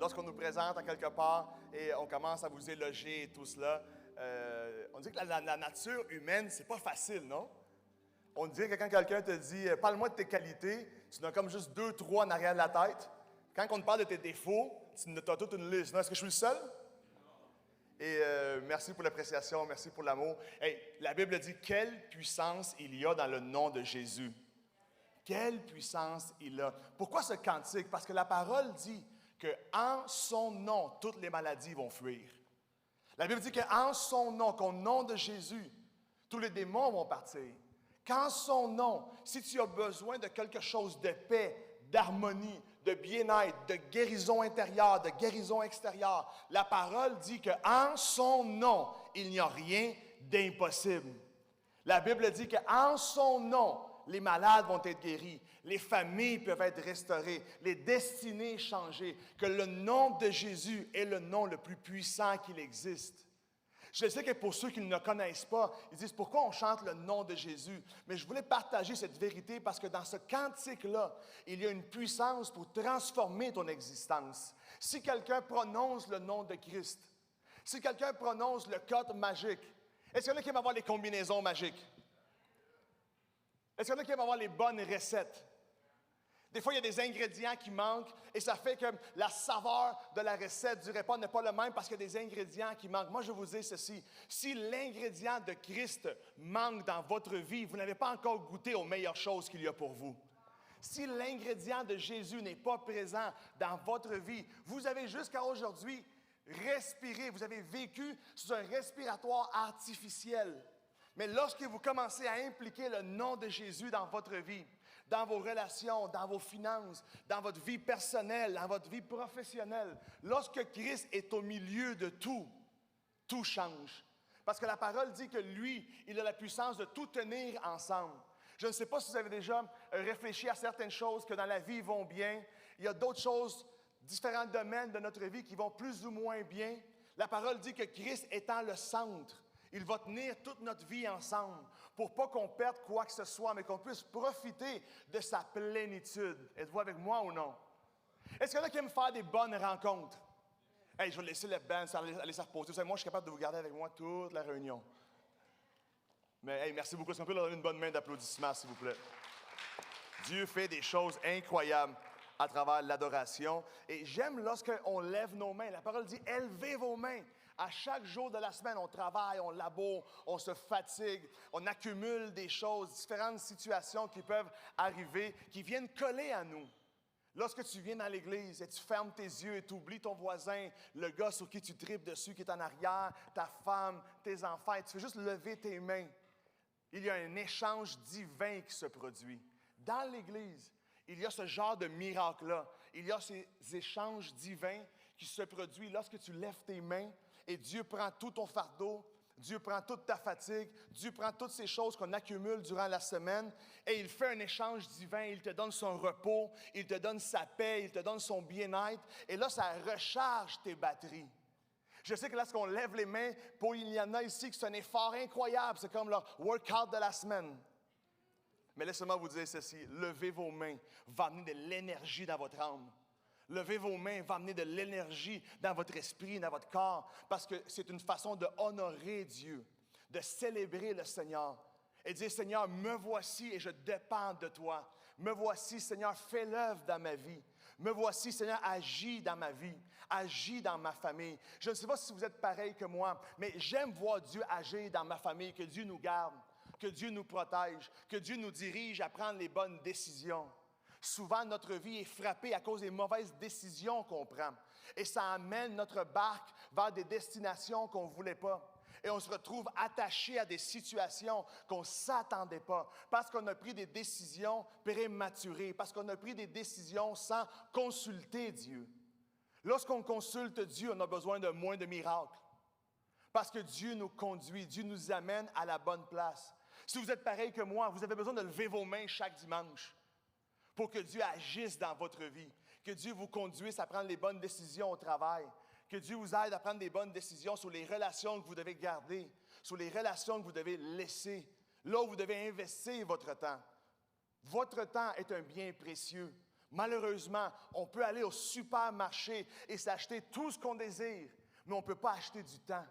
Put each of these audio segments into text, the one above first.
lorsqu'on nous présente à quelque part et on commence à vous éloger et tout cela, on dit que la nature humaine, c'est pas facile, non? On dit que quand quelqu'un te dit « Parle-moi de tes qualités », tu n'as comme juste 2, 3 en arrière de la tête. Quand on te parle de tes défauts, tu as toute une liste. Non, est-ce que je suis le seul? Et merci pour l'appréciation, merci pour l'amour. Hey, la Bible dit « Quelle puissance il y a dans le nom de Jésus! » Quelle puissance il a! Pourquoi ce cantique? Parce que la parole dit qu'en son nom, toutes les maladies vont fuir. La Bible dit qu'en son nom, qu'au nom de Jésus, tous les démons vont partir. Qu'en son nom, si tu as besoin de quelque chose de paix, d'harmonie, de bien-être, de guérison intérieure, de guérison extérieure, la parole dit qu'en son nom, il n'y a rien d'impossible. La Bible dit qu'en son nom, les malades vont être guéris, les familles peuvent être restaurées, les destinées changées, que le nom de Jésus est le nom le plus puissant qu'il existe. Je sais que pour ceux qui ne le connaissent pas, ils disent « Pourquoi on chante le nom de Jésus? » Mais je voulais partager cette vérité parce que dans ce cantique-là, il y a une puissance pour transformer ton existence. Si quelqu'un prononce le nom de Christ, si quelqu'un prononce le code magique, est-ce qu'il y en a qui aiment avoir les combinaisons magiques? Est-ce qu'il y en a qui aiment avoir les bonnes recettes? Des fois, il y a des ingrédients qui manquent et ça fait que la saveur de la recette du repas n'est pas le même parce qu'il y a des ingrédients qui manquent. Moi, je vous dis ceci, si l'ingrédient de Christ manque dans votre vie, vous n'avez pas encore goûté aux meilleures choses qu'il y a pour vous. Si l'ingrédient de Jésus n'est pas présent dans votre vie, vous avez jusqu'à aujourd'hui respiré, vous avez vécu sous un respiratoire artificiel. Mais lorsque vous commencez à impliquer le nom de Jésus dans votre vie, dans vos relations, dans vos finances, dans votre vie personnelle, dans votre vie professionnelle, lorsque Christ est au milieu de tout, tout change. Parce que la parole dit que lui, il a la puissance de tout tenir ensemble. Je ne sais pas si vous avez déjà réfléchi à certaines choses que dans la vie vont bien. Il y a d'autres choses, différents domaines de notre vie qui vont plus ou moins bien. La parole dit que Christ étant le centre, il va tenir toute notre vie ensemble pour pas qu'on perde quoi que ce soit, mais qu'on puisse profiter de sa plénitude. Êtes-vous avec moi ou non? Est-ce qu'il y en a qui aiment faire des bonnes rencontres? Hey, je vais laisser le band aller se reposer. Vous savez, moi, je suis capable de vous garder avec moi toute la réunion. Mais hey, merci beaucoup. Est-ce qu'on peut leur donner une bonne main d'applaudissement, s'il vous plaît? Dieu fait des choses incroyables à travers l'adoration. Et j'aime lorsqu'on lève nos mains. La parole dit « Élevez vos mains ». À chaque jour de la semaine, on travaille, on laboure, on se fatigue, on accumule des choses, différentes situations qui peuvent arriver, qui viennent coller à nous. Lorsque tu viens dans l'église et tu fermes tes yeux et tu oublies ton voisin, le gars sur qui tu tripes dessus qui est en arrière, ta femme, tes enfants, et tu fais juste lever tes mains, il y a un échange divin qui se produit. Dans l'église, il y a ce genre de miracle-là. Il y a ces échanges divins qui se produisent lorsque tu lèves tes mains et Dieu prend tout ton fardeau, Dieu prend toute ta fatigue, Dieu prend toutes ces choses qu'on accumule durant la semaine et il fait un échange divin, il te donne son repos, il te donne sa paix, il te donne son bien-être et là, ça recharge tes batteries. Je sais que lorsqu'on lève les mains, il y en a ici qui c'est un effort incroyable, c'est comme leur workout de la semaine. Mais laissez-moi vous dire ceci, lever vos mains va amener de l'énergie dans votre âme. Lever vos mains va amener de l'énergie dans votre esprit, dans votre corps, parce que c'est une façon de honorer Dieu, de célébrer le Seigneur et dire, Seigneur, me voici et je dépends de toi. Me voici, Seigneur, fais l'œuvre dans ma vie. Me voici, Seigneur, agis dans ma vie, agis dans ma famille. Je ne sais pas si vous êtes pareil que moi, mais j'aime voir Dieu agir dans ma famille, que Dieu nous garde, que Dieu nous protège, que Dieu nous dirige à prendre les bonnes décisions. Souvent, notre vie est frappée à cause des mauvaises décisions qu'on prend. Et ça amène notre barque vers des destinations qu'on ne voulait pas. Et on se retrouve attaché à des situations qu'on ne s'attendait pas. Parce qu'on a pris des décisions prématurées. Parce qu'on a pris des décisions sans consulter Dieu. Lorsqu'on consulte Dieu, on a besoin de moins de miracles. Parce que Dieu nous conduit, Dieu nous amène à la bonne place. Si vous êtes pareil que moi, vous avez besoin de lever vos mains chaque dimanche. Pour que Dieu agisse dans votre vie, que Dieu vous conduise à prendre les bonnes décisions au travail, que Dieu vous aide à prendre des bonnes décisions sur les relations que vous devez garder, sur les relations que vous devez laisser, là où vous devez investir votre temps. Votre temps est un bien précieux. Malheureusement, on peut aller au supermarché et s'acheter tout ce qu'on désire, mais on ne peut pas acheter du temps.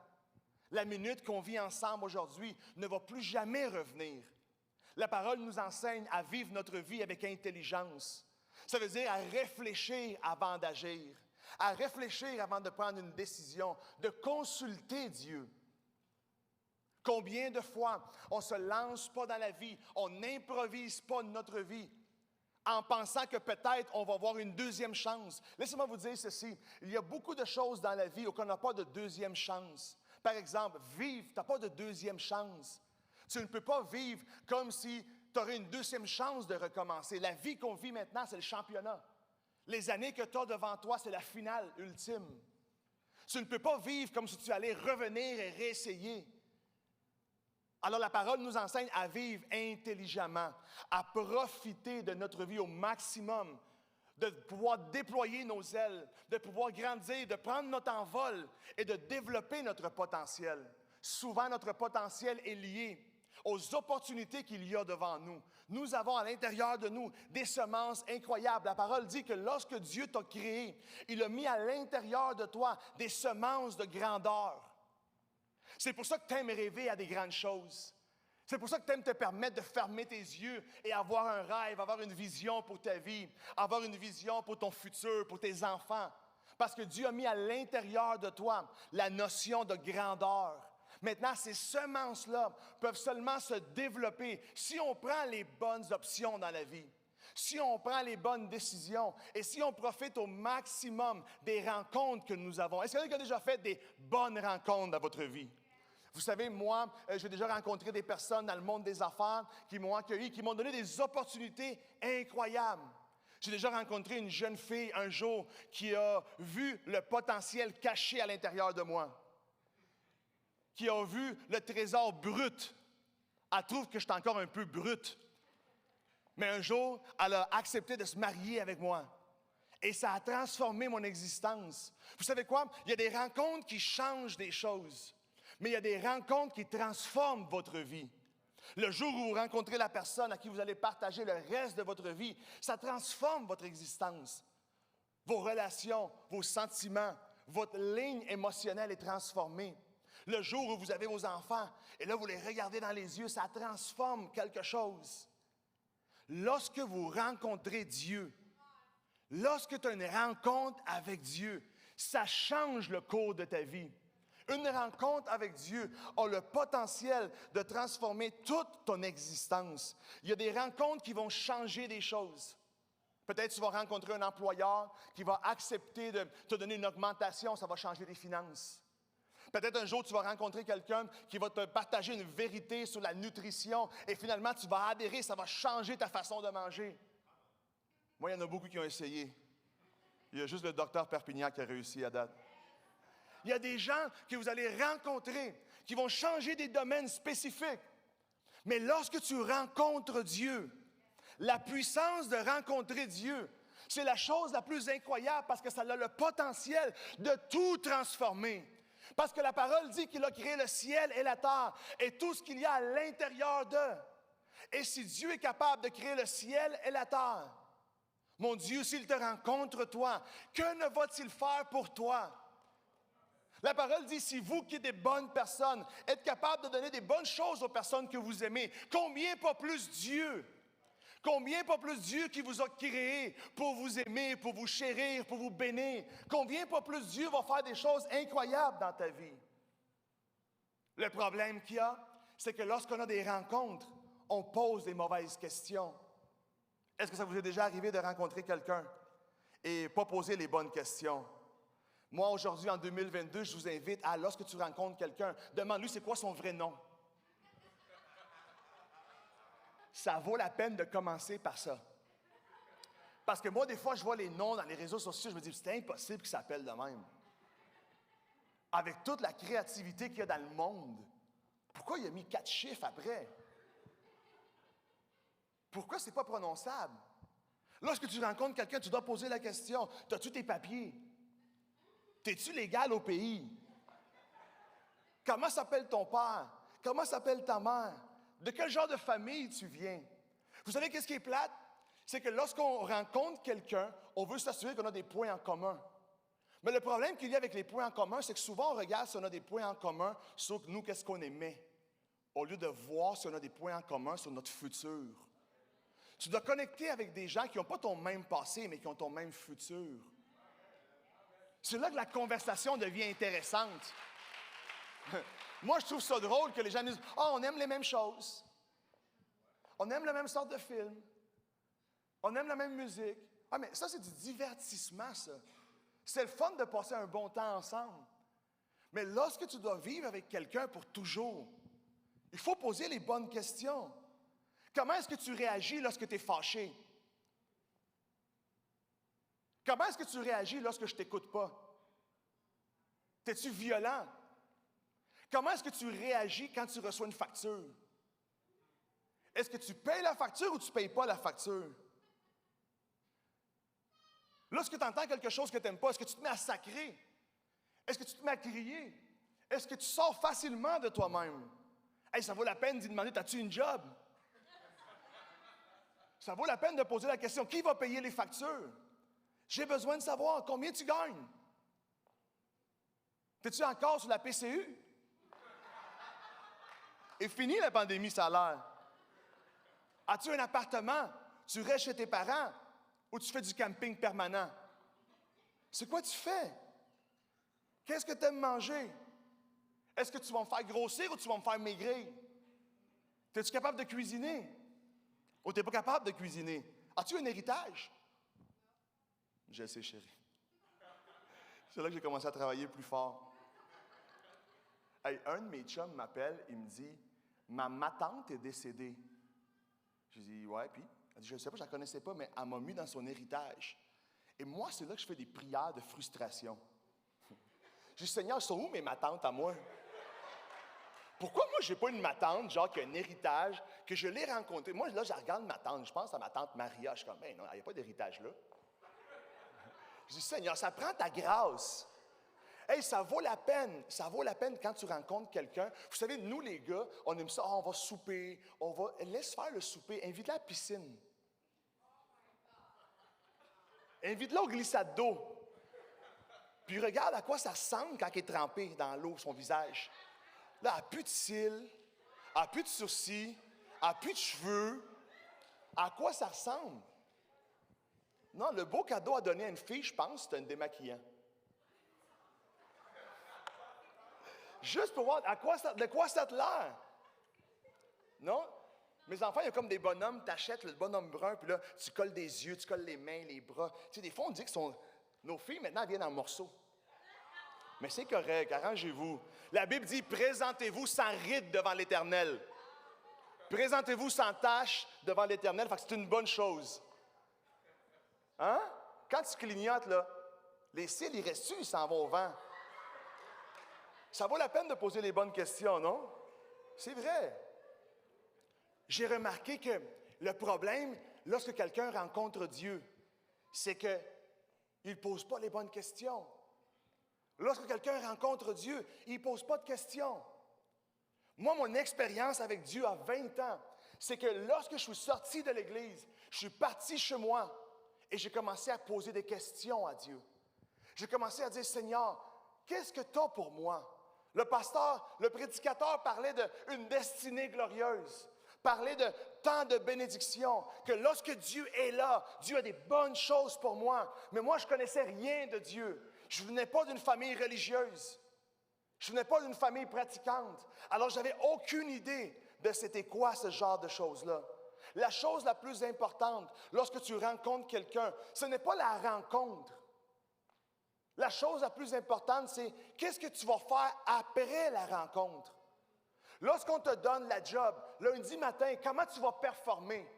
La minute qu'on vit ensemble aujourd'hui ne va plus jamais revenir. La parole nous enseigne à vivre notre vie avec intelligence. Ça veut dire à réfléchir avant d'agir, à réfléchir avant de prendre une décision, de consulter Dieu. Combien de fois on ne se lance pas dans la vie, on n'improvise pas notre vie en pensant que peut-être on va avoir une deuxième chance. Laissez-moi vous dire ceci, il y a beaucoup de choses dans la vie où on n'a pas de deuxième chance. Par exemple, vivre, tu n'as pas de deuxième chance. Tu ne peux pas vivre comme si tu aurais une deuxième chance de recommencer. La vie qu'on vit maintenant, c'est le championnat. Les années que tu as devant toi, c'est la finale ultime. Tu ne peux pas vivre comme si tu allais revenir et réessayer. Alors la parole nous enseigne à vivre intelligemment, à profiter de notre vie au maximum, de pouvoir déployer nos ailes, de pouvoir grandir, de prendre notre envol et de développer notre potentiel. Souvent, notre potentiel est lié aux opportunités qu'il y a devant nous. Nous avons à l'intérieur de nous des semences incroyables. La parole dit que lorsque Dieu t'a créé, il a mis à l'intérieur de toi des semences de grandeur. C'est pour ça que tu aimes rêver à des grandes choses. C'est pour ça que tu aimes te permettre de fermer tes yeux et avoir un rêve, avoir une vision pour ta vie, avoir une vision pour ton futur, pour tes enfants. Parce que Dieu a mis à l'intérieur de toi la notion de grandeur. Maintenant, ces semences-là peuvent seulement se développer si on prend les bonnes options dans la vie, si on prend les bonnes décisions et si on profite au maximum des rencontres que nous avons. Est-ce qu'il y en a qui a déjà fait des bonnes rencontres dans votre vie? Vous savez, moi, j'ai déjà rencontré des personnes dans le monde des affaires qui m'ont accueilli, qui m'ont donné des opportunités incroyables. J'ai déjà rencontré une jeune fille un jour qui a vu le potentiel caché à l'intérieur de moi, qui a vu le trésor brut. Elle trouve que je suis encore un peu brut. Mais un jour, elle a accepté de se marier avec moi. Et ça a transformé mon existence. Vous savez quoi? Il y a des rencontres qui changent des choses. Mais il y a des rencontres qui transforment votre vie. Le jour où vous rencontrez la personne à qui vous allez partager le reste de votre vie, ça transforme votre existence. Vos relations, vos sentiments, votre ligne émotionnelle est transformée. Le jour où vous avez vos enfants, et là vous les regardez dans les yeux, ça transforme quelque chose. Lorsque vous rencontrez Dieu, lorsque tu as une rencontre avec Dieu, ça change le cours de ta vie. Une rencontre avec Dieu a le potentiel de transformer toute ton existence. Il y a des rencontres qui vont changer des choses. Peut-être tu vas rencontrer un employeur qui va accepter de te donner une augmentation, ça va changer tes finances. Peut-être un jour tu vas rencontrer quelqu'un qui va te partager une vérité sur la nutrition et finalement tu vas adhérer, ça va changer ta façon de manger. Moi, il y en a beaucoup qui ont essayé. Il y a juste le docteur Perpignan qui a réussi à date. Il y a des gens que vous allez rencontrer qui vont changer des domaines spécifiques. Mais lorsque tu rencontres Dieu, la puissance de rencontrer Dieu, c'est la chose la plus incroyable parce que ça a le potentiel de tout transformer. Parce que la parole dit qu'il a créé le ciel et la terre et tout ce qu'il y a à l'intérieur d'eux. Et si Dieu est capable de créer le ciel et la terre, mon Dieu, s'il te rencontre toi, que ne va-t-il faire pour toi? La parole dit, si vous qui êtes des bonnes personnes, êtes capables de donner des bonnes choses aux personnes que vous aimez, combien pas plus Dieu? Combien pas plus Dieu qui vous a créé pour vous aimer, pour vous chérir, pour vous bénir? Combien pas plus Dieu va faire des choses incroyables dans ta vie? Le problème qu'il y a, c'est que lorsqu'on a des rencontres, on pose des mauvaises questions. Est-ce que ça vous est déjà arrivé de rencontrer quelqu'un et pas poser les bonnes questions? Moi, aujourd'hui, en 2022, je vous invite à, lorsque tu rencontres quelqu'un, demande-lui c'est quoi son vrai nom. Ça vaut la peine de commencer par ça. Parce que moi, des fois, je vois les noms dans les réseaux sociaux, je me dis, c'est impossible qu'il s'appelle de même. Avec toute la créativité qu'il y a dans le monde, pourquoi il a mis 4 chiffres après? Pourquoi c'est pas prononçable? Lorsque tu rencontres quelqu'un, tu dois poser la question, as-tu tes papiers? T'es-tu légal au pays? Comment s'appelle ton père? Comment s'appelle ta mère? De quel genre de famille tu viens? Vous savez qu'est-ce qui est plate? c'est que lorsqu'on rencontre quelqu'un, on veut s'assurer qu'on a des points en commun. Mais le problème qu'il y a avec les points en commun, c'est que souvent on regarde si on a des points en commun sur nous, qu'est-ce qu'on aimait, au lieu de voir si on a des points en commun sur notre futur. Tu dois connecter avec des gens qui n'ont pas ton même passé, mais qui ont ton même futur. C'est là que la conversation devient intéressante. Moi, je trouve ça drôle que les gens disent « Ah, on aime les mêmes choses. On aime la même sorte de film. On aime la même musique. » Ah, mais ça, c'est du divertissement, ça. C'est le fun de passer un bon temps ensemble. Mais lorsque tu dois vivre avec quelqu'un pour toujours, il faut poser les bonnes questions. Comment est-ce que tu réagis lorsque tu es fâché? Comment est-ce que tu réagis lorsque je ne t'écoute pas? Es-tu violent? Comment est-ce que tu réagis quand tu reçois une facture? Est-ce que tu payes la facture ou tu ne payes pas la facture? Lorsque tu entends quelque chose que tu n'aimes pas, est-ce que tu te mets à sacrer? Est-ce que tu te mets à crier? Est-ce que tu sors facilement de toi-même? Hey, ça vaut la peine d'y demander, as-tu une job? Ça vaut la peine de poser la question, qui va payer les factures? J'ai besoin de savoir combien tu gagnes. Es-tu encore sur la PCU? Et fini la pandémie, ça a l'air. As-tu un appartement? Tu restes chez tes parents ou tu fais du camping permanent? C'est quoi tu fais? Qu'est-ce que tu aimes manger? Est-ce que tu vas me faire grossir ou tu vas me faire maigrir? Es-tu capable de cuisiner? Ou tu n'es pas capable de cuisiner? As-tu un héritage? Je sais, chérie. C'est là que j'ai commencé à travailler plus fort. Hey, un de mes chums m'appelle, il me dit « Ma tante est décédée. » Je dis « Ouais, puis? » Elle dit « Je ne sais pas, je ne la connaissais pas, mais elle m'a mis dans son héritage. » Et moi, c'est là que je fais des prières de frustration. Je dis « Seigneur, sont où mes matantes à moi? » Pourquoi moi, je n'ai pas une matante, genre qui a un héritage, que je l'ai rencontrée? Moi, là, je regarde ma tante, je pense à ma tante Maria. Je suis comme, ben non, il n'y a pas d'héritage là. Je dis, Seigneur, ça prend ta grâce. Hey, ça vaut la peine quand tu rencontres quelqu'un. Vous savez, nous, les gars, on aime ça, on va souper, laisse faire le souper, invite-la à la piscine. Invite-la au glissade d'eau. Puis regarde à quoi ça ressemble quand il est trempé dans l'eau, son visage. Là, elle n'a plus de cils, elle n'a plus de sourcils, elle n'a plus de cheveux. À quoi ça ressemble? Non, le beau cadeau à donner à une fille, je pense, c'est un démaquillant. Juste pour voir de quoi ça te l'air. Non? Mes enfants, il y a comme des bonhommes, t'achètes le bonhomme brun, puis là, tu colles des yeux, tu colles les mains, les bras. Tu sais, des fois, on dit que nos filles, maintenant, viennent en morceaux. Mais c'est correct, arrangez-vous. La Bible dit, présentez-vous sans ride devant l'Éternel. Présentez-vous sans tache devant l'Éternel, fait que c'est une bonne chose. Hein? Quand tu clignotes, là, les cils, ils restent-tu, ils s'en vont au vent. Ça vaut la peine de poser les bonnes questions, non? C'est vrai. J'ai remarqué que le problème, lorsque quelqu'un rencontre Dieu, c'est qu'il ne pose pas les bonnes questions. Lorsque quelqu'un rencontre Dieu, il ne pose pas de questions. Moi, mon expérience avec Dieu à 20 ans, c'est que lorsque je suis sorti de l'Église, je suis parti chez moi et j'ai commencé à poser des questions à Dieu. J'ai commencé à dire, Seigneur, qu'est-ce que tu as pour moi? Le pasteur, le prédicateur parlait d'une destinée glorieuse, parlait de tant de bénédictions, que lorsque Dieu est là, Dieu a des bonnes choses pour moi. Mais moi, je ne connaissais rien de Dieu. Je ne venais pas d'une famille religieuse. Je ne venais pas d'une famille pratiquante. Alors, je n'avais aucune idée de c'était quoi ce genre de choses-là. La chose la plus importante, lorsque tu rencontres quelqu'un, ce n'est pas la rencontre. La chose la plus importante, c'est qu'est-ce que tu vas faire après la rencontre. Lorsqu'on te donne la job, lundi matin, comment tu vas performer?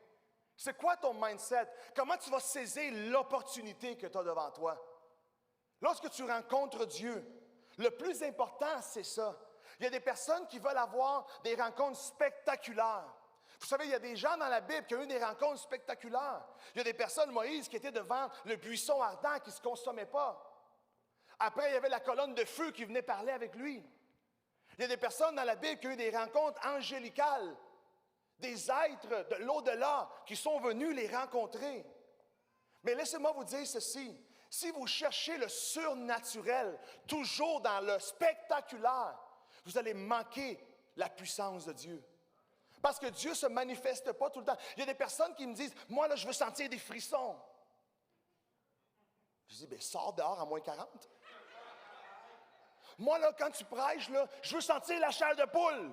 C'est quoi ton mindset? Comment tu vas saisir l'opportunité que tu as devant toi? Lorsque tu rencontres Dieu, le plus important, c'est ça. Il y a des personnes qui veulent avoir des rencontres spectaculaires. Vous savez, il y a des gens dans la Bible qui ont eu des rencontres spectaculaires. Il y a des personnes, Moïse, qui étaient devant le buisson ardent qui ne se consommait pas. Après, il y avait la colonne de feu qui venait parler avec lui. Il y a des personnes dans la Bible qui ont eu des rencontres angélicales. des êtres de l'au-delà qui sont venus les rencontrer. Mais laissez-moi vous dire ceci, si vous cherchez le surnaturel, toujours dans le spectaculaire, vous allez manquer la puissance de Dieu. Parce que Dieu ne se manifeste pas tout le temps. Il y a des personnes qui me disent, moi là, je veux sentir des frissons. Je dis, bien, sors dehors à moins 40. Moi là, quand tu prêches, là, je veux sentir la chair de poule.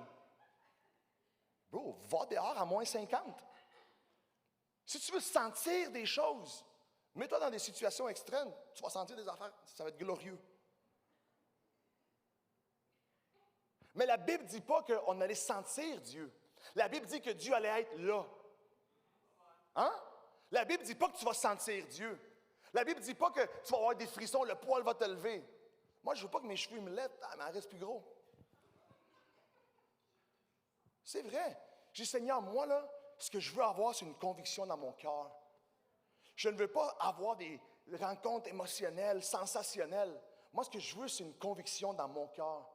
Bro, va dehors à moins 50. Si tu veux sentir des choses, mets-toi dans des situations extrêmes, tu vas sentir des affaires, ça va être glorieux. Mais la Bible ne dit pas qu'on allait sentir Dieu. La Bible dit que Dieu allait être là. Hein? La Bible ne dit pas que tu vas sentir Dieu. La Bible ne dit pas que tu vas avoir des frissons, le poil va te lever. Moi, je ne veux pas que mes cheveux me lèvent, mais en reste plus gros. C'est vrai. J'ai dit, Seigneur, moi, là, ce que je veux avoir, c'est une conviction dans mon cœur. Je ne veux pas avoir des rencontres émotionnelles, sensationnelles. Moi, ce que je veux, c'est une conviction dans mon cœur.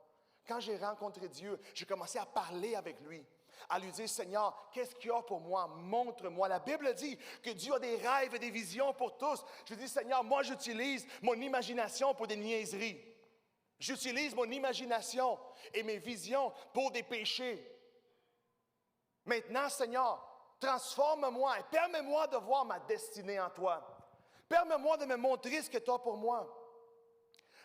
Quand j'ai rencontré Dieu, j'ai commencé à parler avec lui, à lui dire, Seigneur, qu'est-ce qu'il y a pour moi? Montre-moi. La Bible dit que Dieu a des rêves et des visions pour tous. Je dis, Seigneur, moi, j'utilise mon imagination pour des niaiseries. J'utilise mon imagination et mes visions pour des péchés. Maintenant, Seigneur, transforme-moi et permets-moi de voir ma destinée en toi. Permets-moi de me montrer ce que tu as pour moi.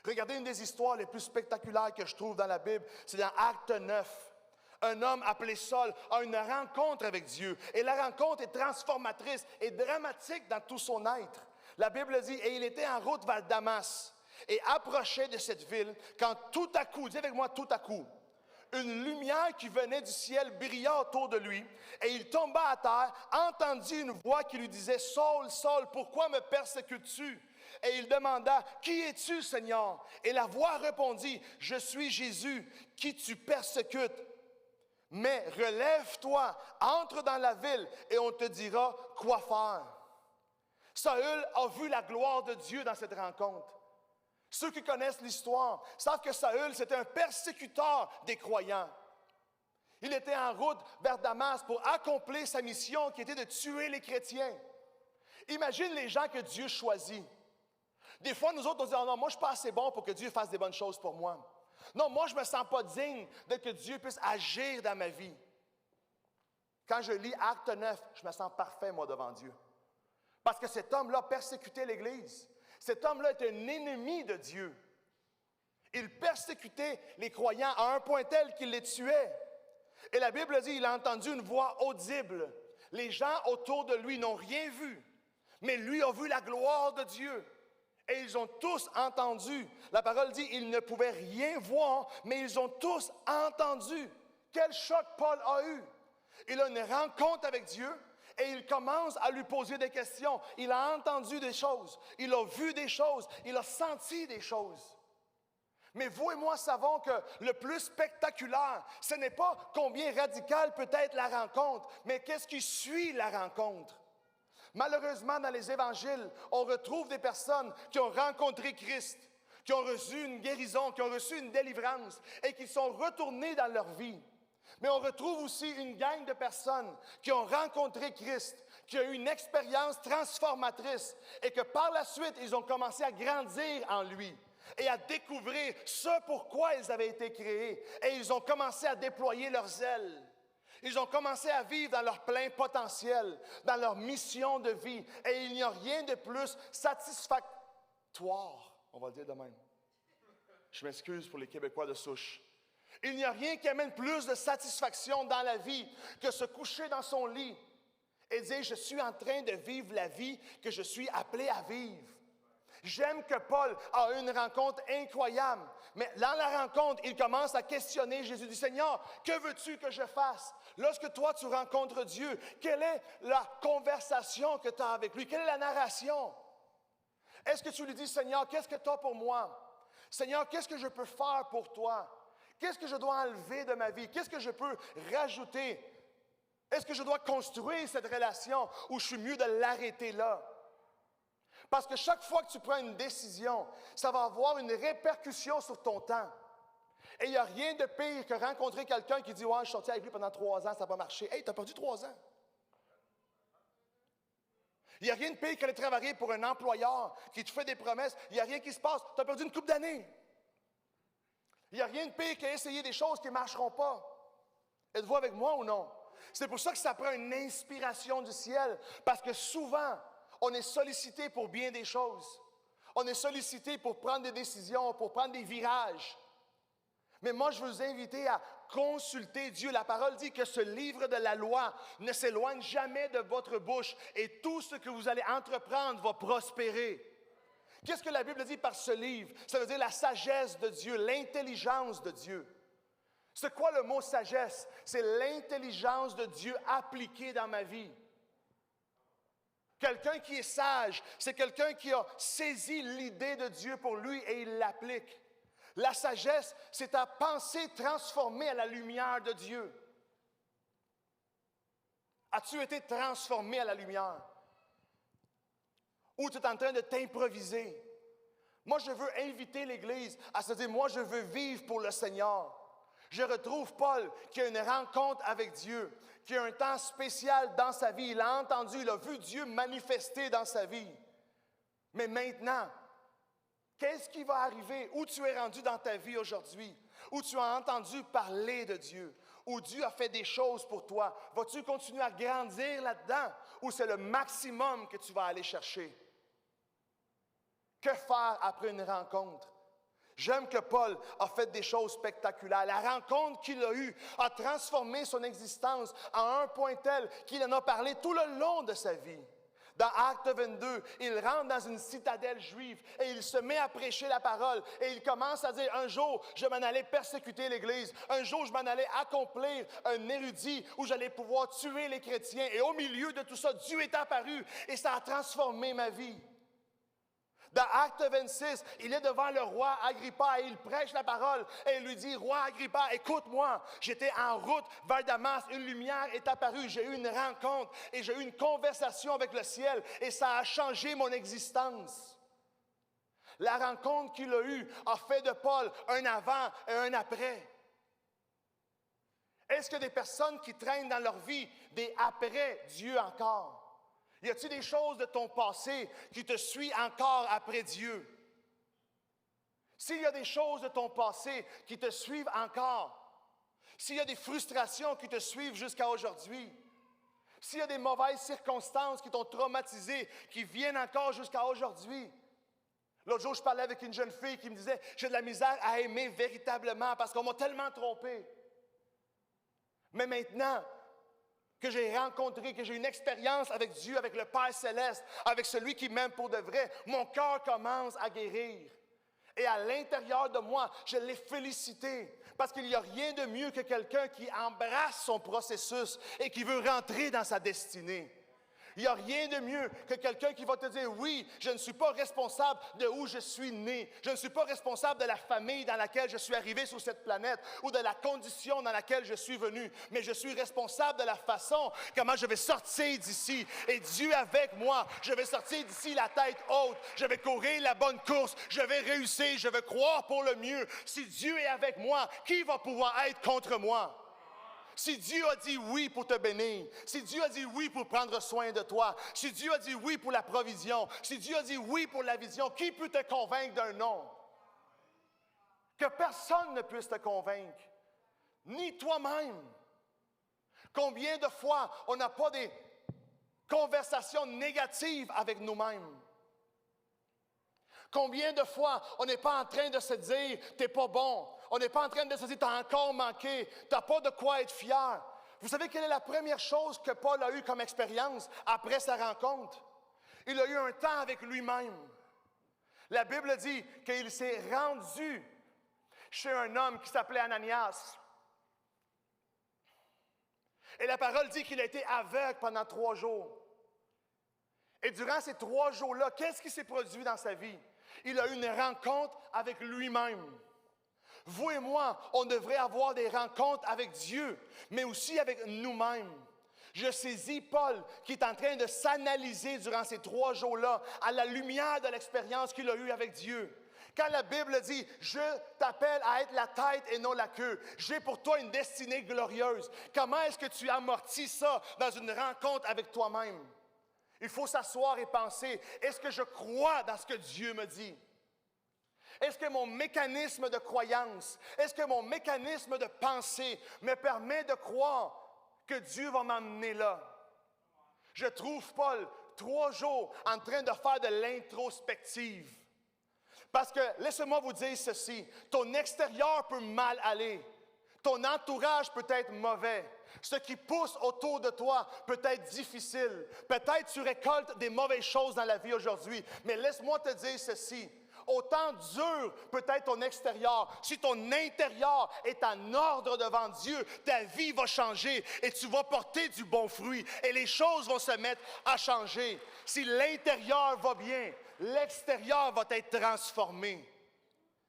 Regardez une des histoires les plus spectaculaires que je trouve dans la Bible, c'est dans Acte 9. Un homme appelé Saul a une rencontre avec Dieu. Et la rencontre est transformatrice et dramatique dans tout son être. La Bible dit, et il était en route vers Damas et approchait de cette ville quand tout à coup, dis avec moi tout à coup, une lumière qui venait du ciel brilla autour de lui, et il tomba à terre, entendit une voix qui lui disait, « Saul, Saul, pourquoi me persécutes-tu? » Et il demanda, « Qui es-tu, Seigneur? » Et la voix répondit, « Je suis Jésus, qui tu persécutes. Mais relève-toi, entre dans la ville, et on te dira quoi faire. » Saül a vu la gloire de Dieu dans cette rencontre. Ceux qui connaissent l'histoire savent que Saül, c'était un persécuteur des croyants. Il était en route vers Damas pour accomplir sa mission qui était de tuer les chrétiens. Imagine les gens que Dieu choisit. Des fois, nous autres, on dit, oh non, moi, je ne suis pas assez bon pour que Dieu fasse des bonnes choses pour moi. Non, moi, je ne me sens pas digne de que Dieu puisse agir dans ma vie. Quand je lis Acte 9, je me sens parfait, moi, devant Dieu. Parce que cet homme-là persécutait l'Église. Cet homme-là était un ennemi de Dieu. Il persécutait les croyants à un point tel qu'il les tuait. Et la Bible dit, il a entendu une voix audible. Les gens autour de lui n'ont rien vu, mais lui a vu la gloire de Dieu. Et ils ont tous entendu. La parole dit, ils ne pouvaient rien voir, mais ils ont tous entendu. Quel choc Paul a eu. Il a une rencontre avec Dieu. Et il commence à lui poser des questions. Il a entendu des choses, il a vu des choses, il a senti des choses. Mais vous et moi savons que le plus spectaculaire, ce n'est pas combien radicale peut être la rencontre, mais qu'est-ce qui suit la rencontre. Malheureusement, dans les évangiles, on retrouve des personnes qui ont rencontré Christ, qui ont reçu une guérison, qui ont reçu une délivrance et qui sont retournées dans leur vie. Mais on retrouve aussi une gang de personnes qui ont rencontré Christ, qui ont eu une expérience transformatrice et que par la suite, ils ont commencé à grandir en lui et à découvrir ce pourquoi ils avaient été créés. Et ils ont commencé à déployer leurs ailes. Ils ont commencé à vivre dans leur plein potentiel, dans leur mission de vie. Et il n'y a rien de plus satisfactoire, on va le dire de même. Je m'excuse pour les Québécois de souche. Il n'y a rien qui amène plus de satisfaction dans la vie que se coucher dans son lit et dire « Je suis en train de vivre la vie que je suis appelé à vivre. » J'aime que Paul a eu une rencontre incroyable, mais dans la rencontre, il commence à questionner Jésus. Il dit « Seigneur, que veux-tu que je fasse? » Lorsque toi, tu rencontres Dieu, quelle est la conversation que tu as avec lui? Quelle est la narration? Est-ce que tu lui dis « Seigneur, qu'est-ce que tu as pour moi? Seigneur, qu'est-ce que je peux faire pour toi? » Qu'est-ce que je dois enlever de ma vie? Qu'est-ce que je peux rajouter? Est-ce que je dois construire cette relation ou je suis mieux de l'arrêter là? Parce que chaque fois que tu prends une décision, ça va avoir une répercussion sur ton temps. Et il n'y a rien de pire que rencontrer quelqu'un qui dit « Ouais, je suis sorti avec lui pendant 3 ans, ça n'a pas marché. » Hey, tu as perdu 3 ans. Il n'y a rien de pire qu'aller travailler pour un employeur qui te fait des promesses. Il n'y a rien qui se passe. Tu as perdu une couple d'années. Il n'y a rien de pire qu'essayer des choses qui ne marcheront pas. Êtes-vous avec moi ou non? C'est pour ça que ça prend une inspiration du ciel. Parce que souvent, on est sollicité pour bien des choses. On est sollicité pour prendre des décisions, pour prendre des virages. Mais moi, je veux vous inviter à consulter Dieu. La parole dit que ce livre de la loi ne s'éloigne jamais de votre bouche et tout ce que vous allez entreprendre va prospérer. Qu'est-ce que la Bible dit par ce livre? Ça veut dire la sagesse de Dieu, l'intelligence de Dieu. C'est quoi le mot sagesse? C'est l'intelligence de Dieu appliquée dans ma vie. Quelqu'un qui est sage, c'est quelqu'un qui a saisi l'idée de Dieu pour lui et il l'applique. La sagesse, c'est ta pensée transformée à la lumière de Dieu. As-tu été transformé à la lumière? Ou tu es en train de t'improviser? Moi, je veux inviter l'Église à se dire, moi, je veux vivre pour le Seigneur. Je retrouve Paul qui a une rencontre avec Dieu, qui a un temps spécial dans sa vie. Il a entendu, il a vu Dieu manifester dans sa vie. Mais maintenant, qu'est-ce qui va arriver? Où tu es rendu dans ta vie aujourd'hui? Où tu as entendu parler de Dieu? Où Dieu a fait des choses pour toi? Vas-tu continuer à grandir là-dedans? Ou c'est le maximum que tu vas aller chercher? Que faire après une rencontre? J'aime que Paul a fait des choses spectaculaires. La rencontre qu'il a eue a transformé son existence à un point tel qu'il en a parlé tout le long de sa vie. Dans Acte 22, il rentre dans une citadelle juive et il se met à prêcher la parole. Et il commence à dire, un jour, je m'en allais persécuter l'Église. Un jour, je m'en allais accomplir un érudit où j'allais pouvoir tuer les chrétiens. Et au milieu de tout ça, Dieu est apparu et ça a transformé ma vie. Dans Acte 26, il est devant le roi Agrippa et il prêche la parole et il lui dit, roi Agrippa, écoute-moi, j'étais en route vers Damas, une lumière est apparue, j'ai eu une rencontre et j'ai eu une conversation avec le ciel et ça a changé mon existence. La rencontre qu'il a eue a fait de Paul un avant et un après. Est-ce qu'il y a des personnes qui traînent dans leur vie des après Dieu encore? Y a-t-il des choses de ton passé qui te suivent encore après Dieu? S'il y a des choses de ton passé qui te suivent encore, s'il y a des frustrations qui te suivent jusqu'à aujourd'hui, s'il y a des mauvaises circonstances qui t'ont traumatisé, qui viennent encore jusqu'à aujourd'hui. L'autre jour, je parlais avec une jeune fille qui me disait « J'ai de la misère à aimer véritablement parce qu'on m'a tellement trompé. » Mais maintenant que j'ai rencontré, que j'ai une expérience avec Dieu, avec le Père Céleste, avec celui qui m'aime pour de vrai, mon cœur commence à guérir. Et à l'intérieur de moi, je l'ai félicité. Parce qu'il n'y a rien de mieux que quelqu'un qui embrasse son processus et qui veut rentrer dans sa destinée. Il n'y a rien de mieux que quelqu'un qui va te dire, oui, je ne suis pas responsable de où je suis né. Je ne suis pas responsable de la famille dans laquelle je suis arrivé sur cette planète ou de la condition dans laquelle je suis venu. Mais je suis responsable de la façon comment je vais sortir d'ici. Et Dieu avec moi, je vais sortir d'ici la tête haute. Je vais courir la bonne course. Je vais réussir. Je vais croire pour le mieux. Si Dieu est avec moi, qui va pouvoir être contre moi? Si Dieu a dit oui pour te bénir, si Dieu a dit oui pour prendre soin de toi, si Dieu a dit oui pour la provision, si Dieu a dit oui pour la vision, qui peut te convaincre d'un non? Que personne ne puisse te convaincre, ni toi-même. Combien de fois on n'a pas des conversations négatives avec nous-mêmes? Combien de fois on n'est pas en train de se dire « t'es pas bon ». On n'est pas en train de se dire « t'as encore manqué, t'as pas de quoi être fier ». Vous savez quelle est la première chose que Paul a eue comme expérience après sa rencontre? Il a eu un temps avec lui-même. La Bible dit qu'il s'est rendu chez un homme qui s'appelait Ananias. Et la parole dit qu'il a été aveugle pendant 3 jours. Et durant ces 3 jours-là, qu'est-ce qui s'est produit dans sa vie? Il a eu une rencontre avec lui-même. Vous et moi, on devrait avoir des rencontres avec Dieu, mais aussi avec nous-mêmes. Je saisis Paul qui est en train de s'analyser durant ces 3 jours-là à la lumière de l'expérience qu'il a eue avec Dieu. Quand la Bible dit « Je t'appelle à être la tête et non la queue », j'ai pour toi une destinée glorieuse. Comment est-ce que tu amortis ça dans une rencontre avec toi-même? Il faut s'asseoir et penser, est-ce que je crois dans ce que Dieu me dit? Est-ce que mon mécanisme de croyance, est-ce que mon mécanisme de pensée me permet de croire que Dieu va m'emmener là? Je trouve Paul 3 jours en train de faire de l'introspective. Parce que, laissez-moi vous dire ceci, ton extérieur peut mal aller. Ton entourage peut être mauvais. Ce qui pousse autour de toi peut être difficile. Peut-être tu récoltes des mauvaises choses dans la vie aujourd'hui. Mais laisse-moi te dire ceci. Autant dur peut être ton extérieur, si ton intérieur est en ordre devant Dieu, ta vie va changer et tu vas porter du bon fruit et les choses vont se mettre à changer. Si l'intérieur va bien, l'extérieur va être transformé.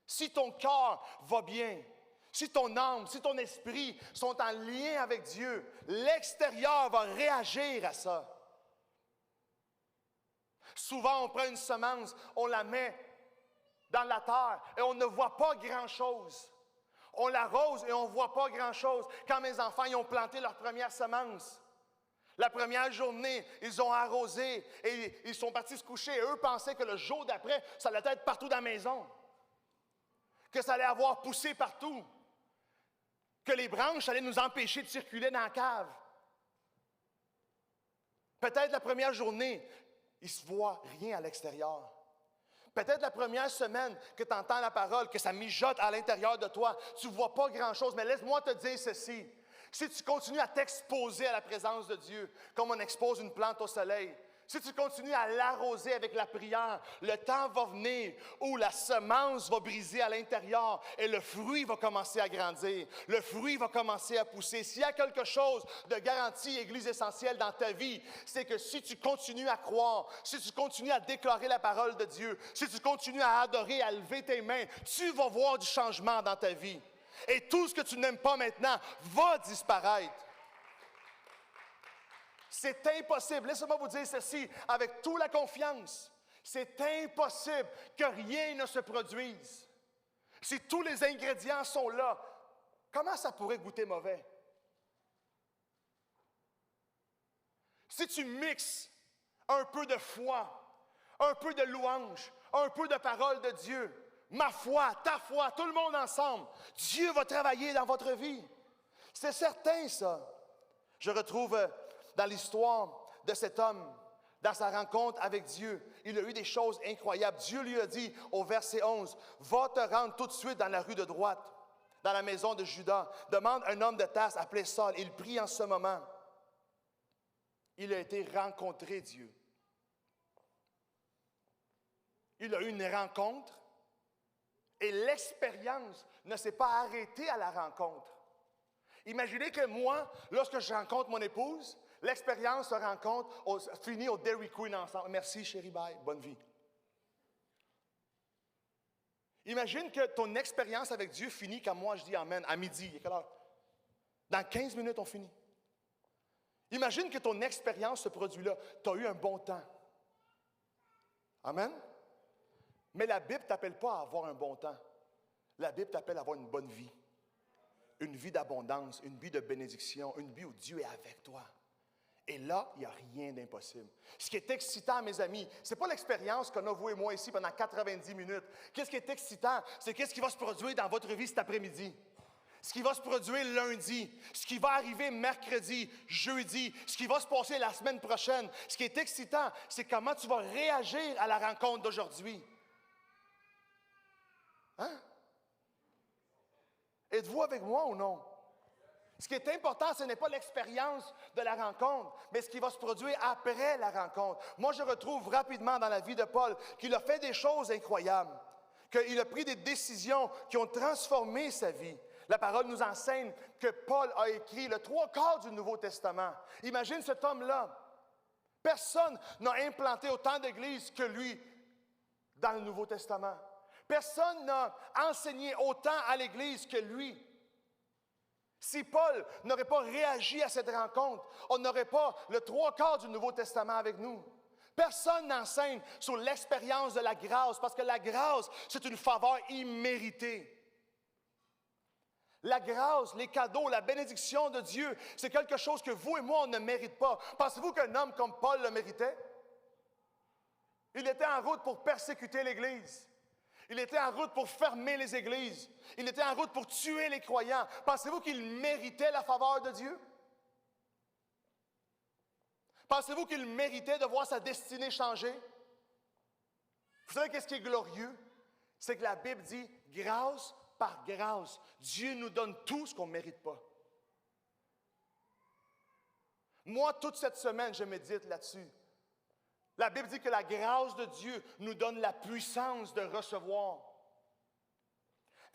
Si ton cœur va bien, si ton âme, si ton esprit sont en lien avec Dieu, l'extérieur va réagir à ça. Souvent, on prend une semence, on la met dans la terre et on ne voit pas grand-chose. On l'arrose et on ne voit pas grand-chose. Quand mes enfants ils ont planté leur première semence, la première journée, ils ont arrosé et ils sont partis se coucher. Et eux pensaient que le jour d'après, ça allait être partout dans la maison, que ça allait avoir poussé partout, que les branches allaient nous empêcher de circuler dans la cave. Peut-être la première journée, il ne se voit rien à l'extérieur. Peut-être la première semaine que tu entends la parole, que ça mijote à l'intérieur de toi, tu ne vois pas grand-chose. Mais laisse-moi te dire ceci. Si tu continues à t'exposer à la présence de Dieu, comme on expose une plante au soleil, si tu continues à l'arroser avec la prière, le temps va venir où la semence va briser à l'intérieur et le fruit va commencer à grandir. Le fruit va commencer à pousser. S'il y a quelque chose de garanti, Église essentielle, dans ta vie, c'est que si tu continues à croire, si tu continues à déclarer la parole de Dieu, si tu continues à adorer, à lever tes mains, tu vas voir du changement dans ta vie. Et tout ce que tu n'aimes pas maintenant va disparaître. C'est impossible. Laissez-moi vous dire ceci avec toute la confiance. C'est impossible que rien ne se produise. Si tous les ingrédients sont là, comment ça pourrait goûter mauvais? Si tu mixes un peu de foi, un peu de louange, un peu de parole de Dieu, ma foi, ta foi, tout le monde ensemble, Dieu va travailler dans votre vie. C'est certain, ça. Je retrouve dans l'histoire de cet homme, dans sa rencontre avec Dieu, il a eu des choses incroyables. Dieu lui a dit au verset 11, « Va te rendre tout de suite dans la rue de droite, dans la maison de Judas. Demande un homme de Tarse appelé Saul. » Il prie en ce moment. Il a été rencontré, Dieu. Il a eu une rencontre et l'expérience ne s'est pas arrêtée à la rencontre. Imaginez que moi, lorsque je rencontre mon épouse, l'expérience se rencontre, finit au Dairy Queen ensemble. Merci, chérie, bye, bonne vie. Imagine que ton expérience avec Dieu finit quand moi je dis Amen, à midi. Il est quelle heure? Dans 15 minutes, on finit. Imagine que ton expérience se produit là. Tu as eu un bon temps. Amen? Mais la Bible ne t'appelle pas à avoir un bon temps. La Bible t'appelle à avoir une bonne vie. Une vie d'abondance, une vie de bénédiction, une vie où Dieu est avec toi. Et là, il n'y a rien d'impossible. Ce qui est excitant, mes amis, ce n'est pas l'expérience qu'on a, vous et moi, ici, pendant 90 minutes. Qu'est-ce qui est excitant? C'est qu'est-ce qui va se produire dans votre vie cet après-midi. Ce qui va se produire lundi, ce qui va arriver mercredi, jeudi, ce qui va se passer la semaine prochaine. Ce qui est excitant, c'est comment tu vas réagir à la rencontre d'aujourd'hui. Hein? Êtes-vous avec moi ou non? Ce qui est important, ce n'est pas l'expérience de la rencontre, mais ce qui va se produire après la rencontre. Moi, je retrouve rapidement dans la vie de Paul qu'il a fait des choses incroyables, qu'il a pris des décisions qui ont transformé sa vie. La parole nous enseigne que Paul a écrit le 3/4 du Nouveau Testament. Imagine cet homme-là. Personne n'a implanté autant d'églises que lui dans le Nouveau Testament. Personne n'a enseigné autant à l'Église que lui. Si Paul n'aurait pas réagi à cette rencontre, on n'aurait pas le 3/4 du Nouveau Testament avec nous. Personne n'enseigne sur l'expérience de la grâce, parce que la grâce, c'est une faveur imméritée. La grâce, les cadeaux, la bénédiction de Dieu, c'est quelque chose que vous et moi, on ne mérite pas. Pensez-vous qu'un homme comme Paul le méritait? Il était en route pour persécuter l'Église. Il était en route pour fermer les églises. Il était en route pour tuer les croyants. Pensez-vous qu'il méritait la faveur de Dieu? Pensez-vous qu'il méritait de voir sa destinée changer? Vous savez qu'est-ce qui est glorieux? C'est que la Bible dit, grâce par grâce, Dieu nous donne tout ce qu'on ne mérite pas. Moi, toute cette semaine, je médite là-dessus. La Bible dit que la grâce de Dieu nous donne la puissance de recevoir.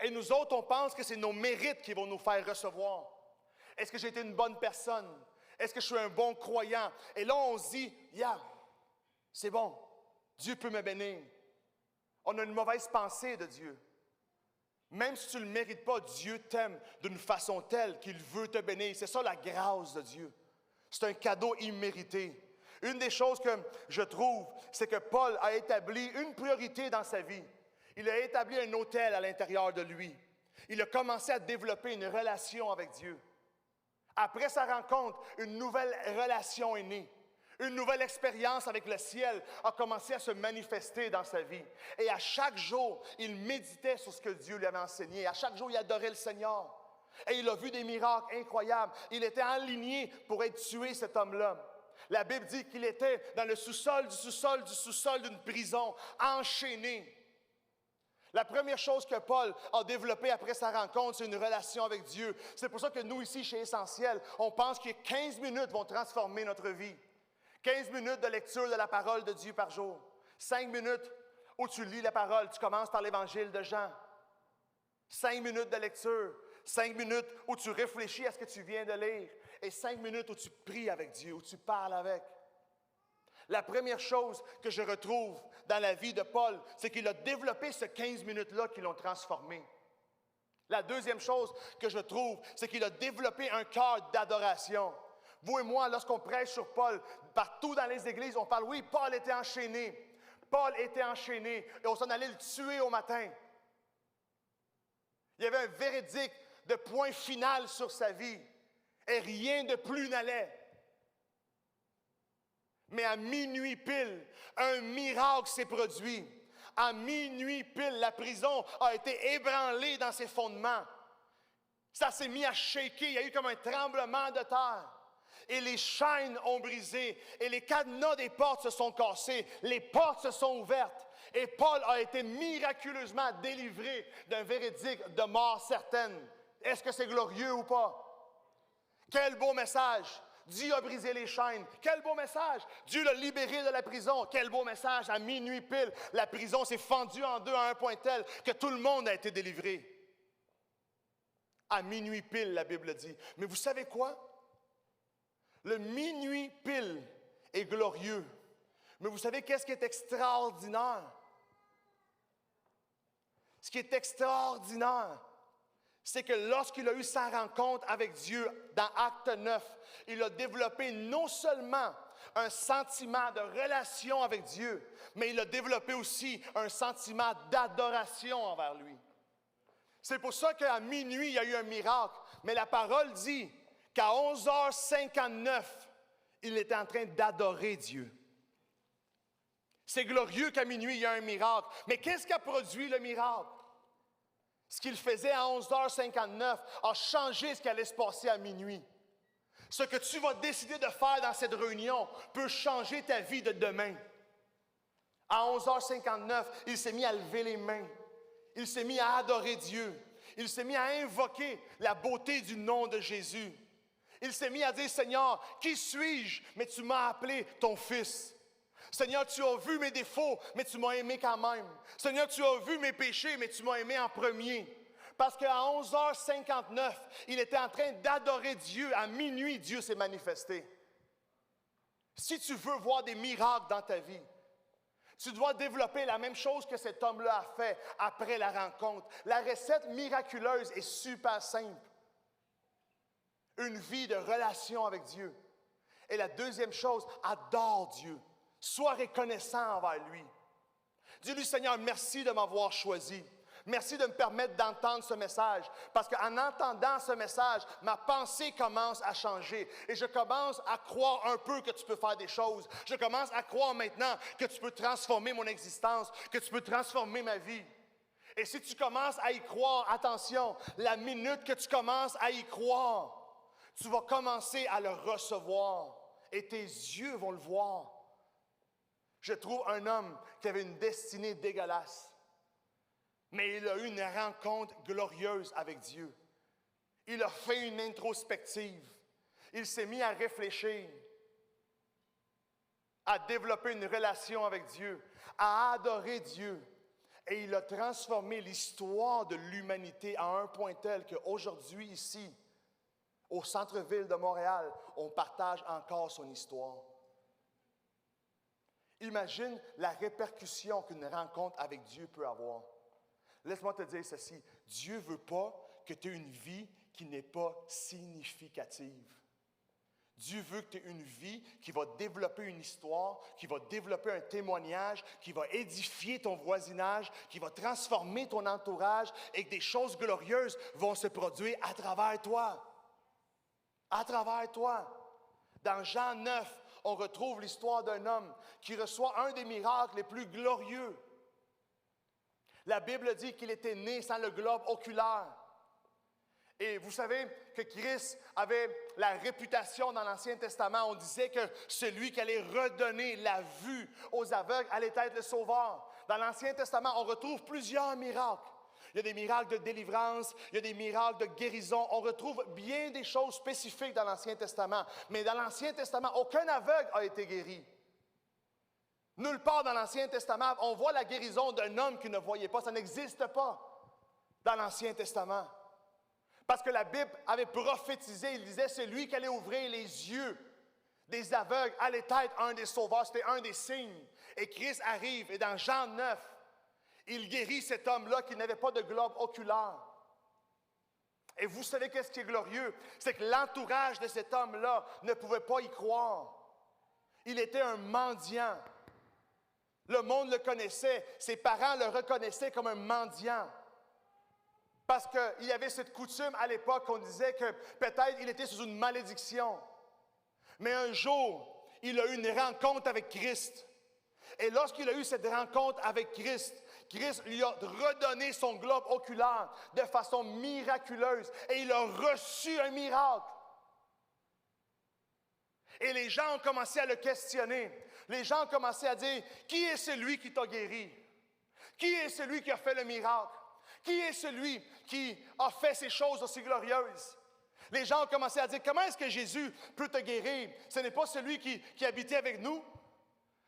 Et nous autres, on pense que c'est nos mérites qui vont nous faire recevoir. Est-ce que j'ai été une bonne personne? Est-ce que je suis un bon croyant? Et là, on se dit, c'est bon, Dieu peut me bénir. On a une mauvaise pensée de Dieu. Même si tu ne le mérites pas, Dieu t'aime d'une façon telle qu'il veut te bénir. C'est ça la grâce de Dieu. C'est un cadeau immérité. Une des choses que je trouve, c'est que Paul a établi une priorité dans sa vie. Il a établi un autel à l'intérieur de lui. Il a commencé à développer une relation avec Dieu. Après sa rencontre, une nouvelle relation est née. Une nouvelle expérience avec le ciel a commencé à se manifester dans sa vie. Et à chaque jour, il méditait sur ce que Dieu lui avait enseigné. À chaque jour, il adorait le Seigneur. Et il a vu des miracles incroyables. Il était aligné pour être tué, cet homme-là. La Bible dit qu'il était dans le sous-sol du sous-sol du sous-sol d'une prison, enchaîné. La première chose que Paul a développée après sa rencontre, c'est une relation avec Dieu. C'est pour ça que nous, ici, chez Essentiel, on pense que 15 minutes vont transformer notre vie. 15 minutes de lecture de la parole de Dieu par jour. 5 minutes où tu lis la parole, tu commences par l'Évangile de Jean. 5 minutes de lecture. 5 minutes où tu réfléchis à ce que tu viens de lire. Et 5 minutes où tu pries avec Dieu, où tu parles avec. La première chose que je retrouve dans la vie de Paul, c'est qu'il a développé ces 15 minutes-là qui l'ont transformé. La deuxième chose que je trouve, c'est qu'il a développé un cœur d'adoration. Vous et moi, lorsqu'on prêche sur Paul, partout dans les églises, on parle, oui, Paul était enchaîné. Paul était enchaîné et on s'en allait le tuer au matin. Il y avait un véridique de point final sur sa vie et rien de plus n'allait. Mais à minuit pile, un miracle s'est produit. À minuit pile, la prison a été ébranlée dans ses fondements. Ça s'est mis à shaker, il y a eu comme un tremblement de terre. Et les chaînes ont brisé, et les cadenas des portes se sont cassés, les portes se sont ouvertes. Et Paul a été miraculeusement délivré d'un verdict de mort certaine. Est-ce que c'est glorieux ou pas? Quel beau message! Dieu a brisé les chaînes. Quel beau message! Dieu l'a libéré de la prison. Quel beau message! À minuit pile, la prison s'est fendue en deux à un point tel que tout le monde a été délivré. À minuit pile, la Bible dit. Mais vous savez quoi? Le minuit pile est glorieux. Mais vous savez qu'est-ce qui est extraordinaire? Ce qui est extraordinaire, c'est que lorsqu'il a eu sa rencontre avec Dieu dans Acte 9, il a développé non seulement un sentiment de relation avec Dieu, mais il a développé aussi un sentiment d'adoration envers lui. C'est pour ça qu'à minuit, il y a eu un miracle. Mais la parole dit qu'à 11h59, il était en train d'adorer Dieu. C'est glorieux qu'à minuit, il y a un miracle. Mais qu'est-ce qui a produit le miracle? Ce qu'il faisait à 11h59 a changé ce qui allait se passer à minuit. Ce que tu vas décider de faire dans cette réunion peut changer ta vie de demain. À 11h59, il s'est mis à lever les mains. Il s'est mis à adorer Dieu. Il s'est mis à invoquer la beauté du nom de Jésus. Il s'est mis à dire, Seigneur, qui suis-je? Mais tu m'as appelé ton fils. Seigneur, tu as vu mes défauts, mais tu m'as aimé quand même. Seigneur, tu as vu mes péchés, mais tu m'as aimé en premier. Parce qu'à 11h59, il était en train d'adorer Dieu. À minuit, Dieu s'est manifesté. Si tu veux voir des miracles dans ta vie, tu dois développer la même chose que cet homme-là a fait après la rencontre. La recette miraculeuse est super simple. Une vie de relation avec Dieu. Et la deuxième chose, adore Dieu. Sois reconnaissant envers lui. Dis-lui, Seigneur, merci de m'avoir choisi. Merci de me permettre d'entendre ce message, parce qu'en entendant ce message, ma pensée commence à changer et je commence à croire un peu que tu peux faire des choses. Je commence à croire maintenant que tu peux transformer mon existence, que tu peux transformer ma vie. Et si tu commences à y croire, attention, la minute que tu commences à y croire, tu vas commencer à le recevoir et tes yeux vont le voir. Je trouve un homme qui avait une destinée dégueulasse. Mais il a eu une rencontre glorieuse avec Dieu. Il a fait une introspective. Il s'est mis à réfléchir, à développer une relation avec Dieu, à adorer Dieu. Et il a transformé l'histoire de l'humanité à un point tel qu'aujourd'hui, ici, au centre-ville de Montréal, on partage encore son histoire. Imagine la répercussion qu'une rencontre avec Dieu peut avoir. Laisse-moi te dire ceci, Dieu ne veut pas que tu aies une vie qui n'est pas significative. Dieu veut que tu aies une vie qui va développer une histoire, qui va développer un témoignage, qui va édifier ton voisinage, qui va transformer ton entourage et que des choses glorieuses vont se produire à travers toi. À travers toi. Dans Jean 9, on retrouve l'histoire d'un homme qui reçoit un des miracles les plus glorieux. La Bible dit qu'il était né sans le globe oculaire. Et vous savez que Christ avait la réputation dans l'Ancien Testament. On disait que celui qui allait redonner la vue aux aveugles allait être le sauveur. Dans l'Ancien Testament, on retrouve plusieurs miracles. Il y a des miracles de délivrance, il y a des miracles de guérison. On retrouve bien des choses spécifiques dans l'Ancien Testament. Mais dans l'Ancien Testament, aucun aveugle a été guéri. Nulle part dans l'Ancien Testament, on voit la guérison d'un homme qui ne voyait pas. Ça n'existe pas dans l'Ancien Testament. Parce que la Bible avait prophétisé, il disait, c'est lui qui allait ouvrir les yeux des aveugles, allait être un des sauveurs, c'était un des signes. Et Christ arrive, et dans Jean 9, il guérit cet homme-là qui n'avait pas de globe oculaire. Et vous savez qu'est-ce qui est glorieux? C'est que l'entourage de cet homme-là ne pouvait pas y croire. Il était un mendiant. Le monde le connaissait, ses parents le reconnaissaient comme un mendiant. Parce qu'il y avait cette coutume à l'époque qu'on disait que peut-être il était sous une malédiction. Mais un jour, il a eu une rencontre avec Christ. Et lorsqu'il a eu cette rencontre avec Christ, Christ lui a redonné son globe oculaire de façon miraculeuse. Et il a reçu un miracle. Et les gens ont commencé à le questionner. Les gens ont commencé à dire, qui est celui qui t'a guéri? Qui est celui qui a fait le miracle? Qui est celui qui a fait ces choses aussi glorieuses? Les gens ont commencé à dire, comment est-ce que Jésus peut te guérir? Ce n'est pas celui qui habitait avec nous.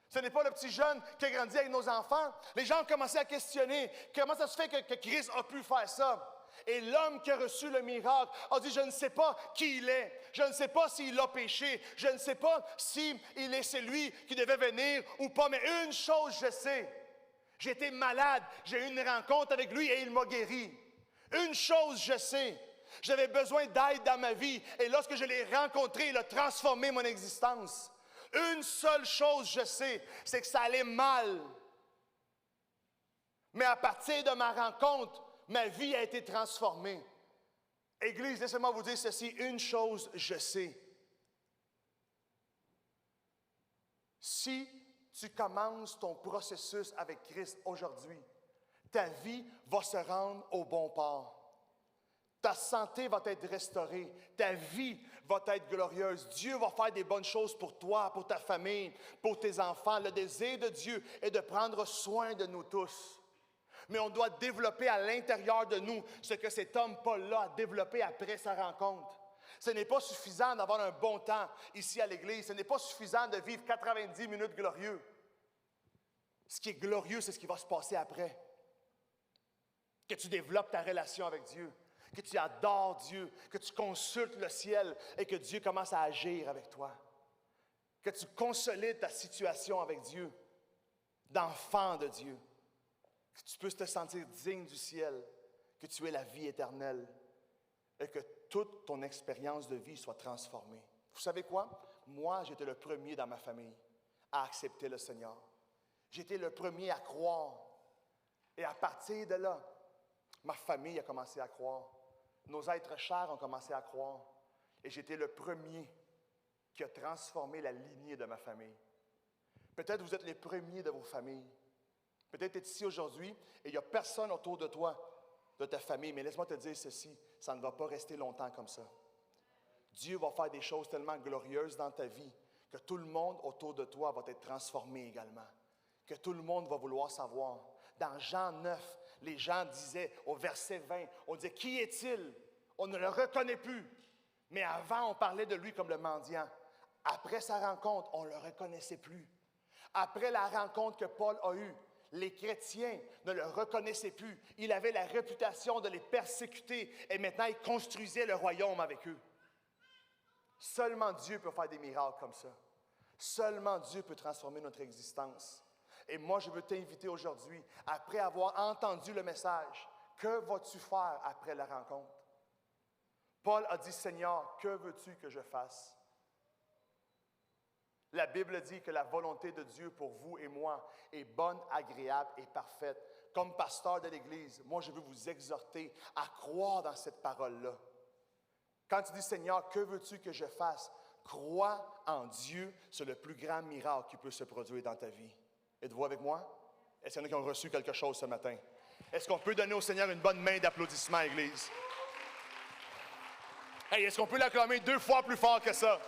Ce n'est pas le petit jeune qui a grandi avec nos enfants. Les gens ont commencé à questionner, comment ça se fait que Christ a pu faire ça? Et l'homme qui a reçu le miracle a dit, je ne sais pas qui il est. Je ne sais pas s'il a péché. Je ne sais pas s'il est celui qui devait venir ou pas. Mais une chose je sais. J'étais malade. J'ai eu une rencontre avec lui et il m'a guéri. Une chose je sais. J'avais besoin d'aide dans ma vie. Et lorsque je l'ai rencontré, il a transformé mon existence. Une seule chose je sais, c'est que ça allait mal. Mais à partir de ma rencontre, ma vie a été transformée. Église, laissez-moi vous dire ceci, une chose je sais. Si tu commences ton processus avec Christ aujourd'hui, ta vie va se rendre au bon port. Ta santé va être restaurée. Ta vie va être glorieuse. Dieu va faire des bonnes choses pour toi, pour ta famille, pour tes enfants. Le désir de Dieu est de prendre soin de nous tous. Mais on doit développer à l'intérieur de nous ce que cet homme Paul-là a développé après sa rencontre. Ce n'est pas suffisant d'avoir un bon temps ici à l'Église. Ce n'est pas suffisant de vivre 90 minutes glorieux. Ce qui est glorieux, c'est ce qui va se passer après. Que tu développes ta relation avec Dieu. Que tu adores Dieu, que tu consultes le ciel et que Dieu commence à agir avec toi. Que tu consolides ta situation avec Dieu, d'enfant de Dieu. Que tu puisses te sentir digne du ciel, que tu aies la vie éternelle et que toute ton expérience de vie soit transformée. Vous savez quoi? Moi, j'étais le premier dans ma famille à accepter le Seigneur. J'étais le premier à croire. Et à partir de là, ma famille a commencé à croire. Nos êtres chers ont commencé à croire. Et j'étais le premier qui a transformé la lignée de ma famille. Peut-être vous êtes les premiers de vos familles. Peut-être tu es ici aujourd'hui et il n'y a personne autour de toi, de ta famille. Mais laisse-moi te dire ceci, ça ne va pas rester longtemps comme ça. Dieu va faire des choses tellement glorieuses dans ta vie que tout le monde autour de toi va être transformé également. Que tout le monde va vouloir savoir. Dans Jean 9, les gens disaient au verset 20, on disait « Qui est-il? » On ne le reconnaît plus. Mais avant, on parlait de lui comme le mendiant. Après sa rencontre, on ne le reconnaissait plus. Après la rencontre que Paul a eue, les chrétiens ne le reconnaissaient plus. Il avait la réputation de les persécuter et maintenant il construisait le royaume avec eux. Seulement Dieu peut faire des miracles comme ça. Seulement Dieu peut transformer notre existence. Et moi, je veux t'inviter aujourd'hui, après avoir entendu le message, que vas-tu faire après la rencontre? Paul a dit, Seigneur, que veux-tu que je fasse? La Bible dit que la volonté de Dieu pour vous et moi est bonne, agréable et parfaite. Comme pasteur de l'Église, moi, je veux vous exhorter à croire dans cette parole-là. Quand tu dis, Seigneur, que veux-tu que je fasse? Crois en Dieu, c'est le plus grand miracle qui peut se produire dans ta vie. Êtes-vous avec moi? Est-ce qu'il y en a qui ont reçu quelque chose ce matin? Est-ce qu'on peut donner au Seigneur une bonne main d'applaudissement, Église? Hey, est-ce qu'on peut l'acclamer 2 fois plus fort que ça?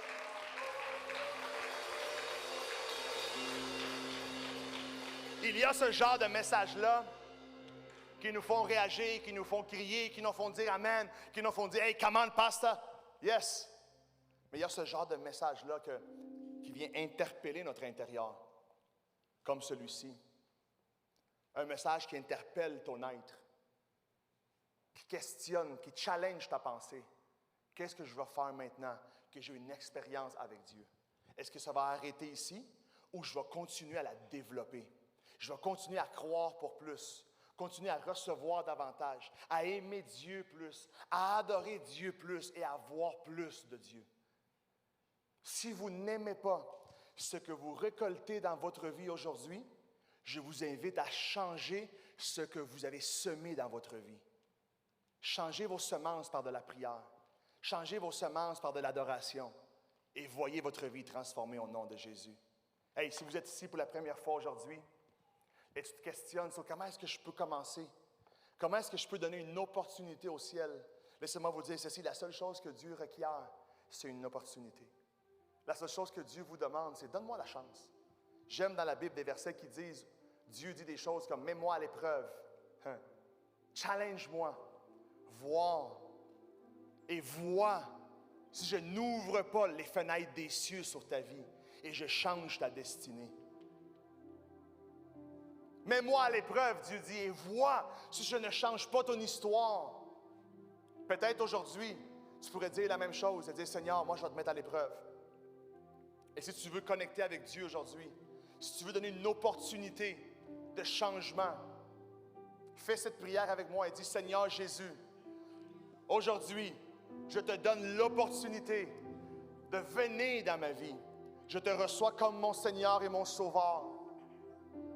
Il y a ce genre de messages-là qui nous font réagir, qui nous font crier, qui nous font dire Amen, qui nous font dire Hey, come on, pastor. Yes. Mais il y a ce genre de message-là qui vient interpeller notre intérieur, comme celui-ci. Un message qui interpelle ton être, qui questionne, qui challenge ta pensée. Qu'est-ce que je vais faire maintenant que j'ai une expérience avec Dieu? Est-ce que ça va arrêter ici ou je vais continuer à la développer? Je vais continuer à croire pour plus, continuer à recevoir davantage, à aimer Dieu plus, à adorer Dieu plus et à voir plus de Dieu. Si vous n'aimez pas ce que vous récoltez dans votre vie aujourd'hui, je vous invite à changer ce que vous avez semé dans votre vie. Changez vos semences par de la prière. Changez vos semences par de l'adoration. Et voyez votre vie transformée au nom de Jésus. Hey, si vous êtes ici pour la première fois aujourd'hui, et tu te questionnes sur comment est-ce que je peux commencer? Comment est-ce que je peux donner une opportunité au ciel? Laissez-moi vous dire ceci, la seule chose que Dieu requiert, c'est une opportunité. La seule chose que Dieu vous demande, c'est « donne-moi la chance ». J'aime dans la Bible des versets qui disent, Dieu dit des choses comme « mets-moi à l'épreuve, challenge-moi, vois et vois si je n'ouvre pas les fenêtres des cieux sur ta vie et je change ta destinée. » Mets-moi à l'épreuve, Dieu dit, et vois si je ne change pas ton histoire. Peut-être aujourd'hui, tu pourrais dire la même chose et dire, Seigneur, moi je vais te mettre à l'épreuve. Et si tu veux connecter avec Dieu aujourd'hui, si tu veux donner une opportunité de changement, fais cette prière avec moi et dis, Seigneur Jésus, aujourd'hui, je te donne l'opportunité de venir dans ma vie. Je te reçois comme mon Seigneur et mon Sauveur.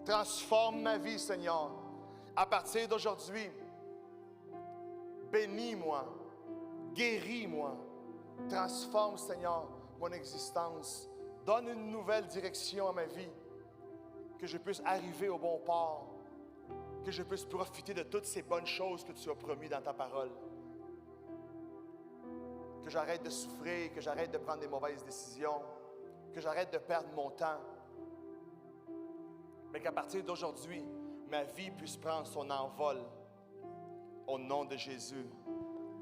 Transforme ma vie, Seigneur. À partir d'aujourd'hui, bénis-moi, guéris-moi. Transforme, Seigneur, mon existence. Donne une nouvelle direction à ma vie. Que je puisse arriver au bon port. Que je puisse profiter de toutes ces bonnes choses que tu as promis dans ta parole. Que j'arrête de souffrir, que j'arrête de prendre des mauvaises décisions, que j'arrête de perdre mon temps. Mais qu'à partir d'aujourd'hui, ma vie puisse prendre son envol. Au nom de Jésus.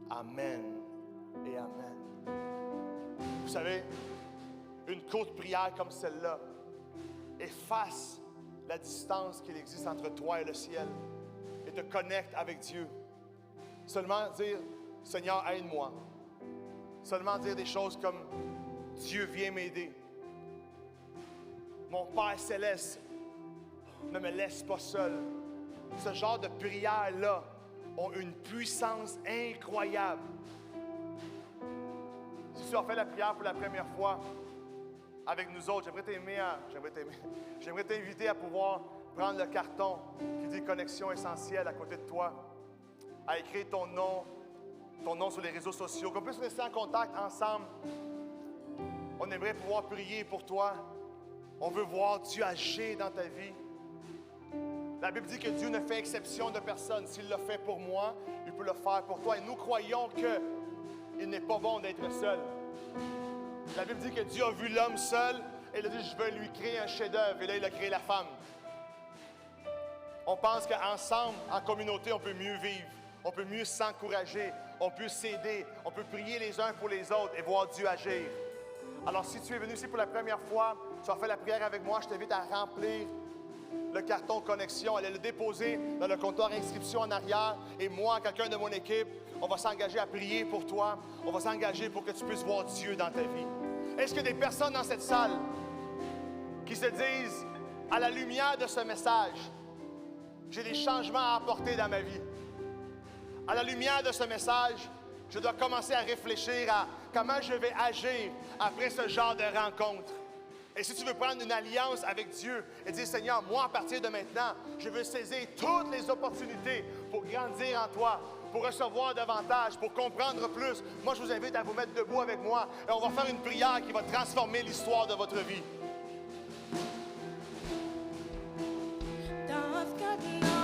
Amen et Amen. Vous savez, une courte prière comme celle-là efface la distance qu'il existe entre toi et le ciel et te connecte avec Dieu. Seulement dire, Seigneur, aide-moi. Seulement dire des choses comme, Dieu, viens m'aider. Mon Père céleste, ne me laisse pas seul. Ce genre de prières-là ont une puissance incroyable. Si tu as fait la prière pour la première fois, avec nous autres, j'aimerais t'inviter à pouvoir prendre le carton qui dit connexion essentielle à côté de toi, à écrire ton nom sur les réseaux sociaux, qu'on puisse rester en contact ensemble. On aimerait pouvoir prier pour toi. On veut voir Dieu agir dans ta vie. La Bible dit que Dieu ne fait exception de personne. S'il le fait pour moi, il peut le faire pour toi. Et nous croyons qu'il n'est pas bon d'être seul. La Bible dit que Dieu a vu l'homme seul et il a dit, je veux lui créer un chef-d'œuvre. Et là, il a créé la femme. On pense qu'ensemble, en communauté, on peut mieux vivre. On peut mieux s'encourager. On peut s'aider. On peut prier les uns pour les autres et voir Dieu agir. Alors, si tu es venu ici pour la première fois, tu as fait la prière avec moi, je t'invite à remplir le carton connexion, aller le déposer dans le comptoir inscription en arrière. Et moi, quelqu'un de mon équipe, on va s'engager à prier pour toi. On va s'engager pour que tu puisses voir Dieu dans ta vie. Est-ce qu'il y a des personnes dans cette salle qui se disent, à la lumière de ce message, j'ai des changements à apporter dans ma vie. À la lumière de ce message, je dois commencer à réfléchir à comment je vais agir après ce genre de rencontre. Et si tu veux prendre une alliance avec Dieu et dire, Seigneur, moi, à partir de maintenant, je veux saisir toutes les opportunités pour grandir en toi, pour recevoir davantage, pour comprendre plus. Moi, je vous invite à vous mettre debout avec moi et on va faire une prière qui va transformer l'histoire de votre vie. I've got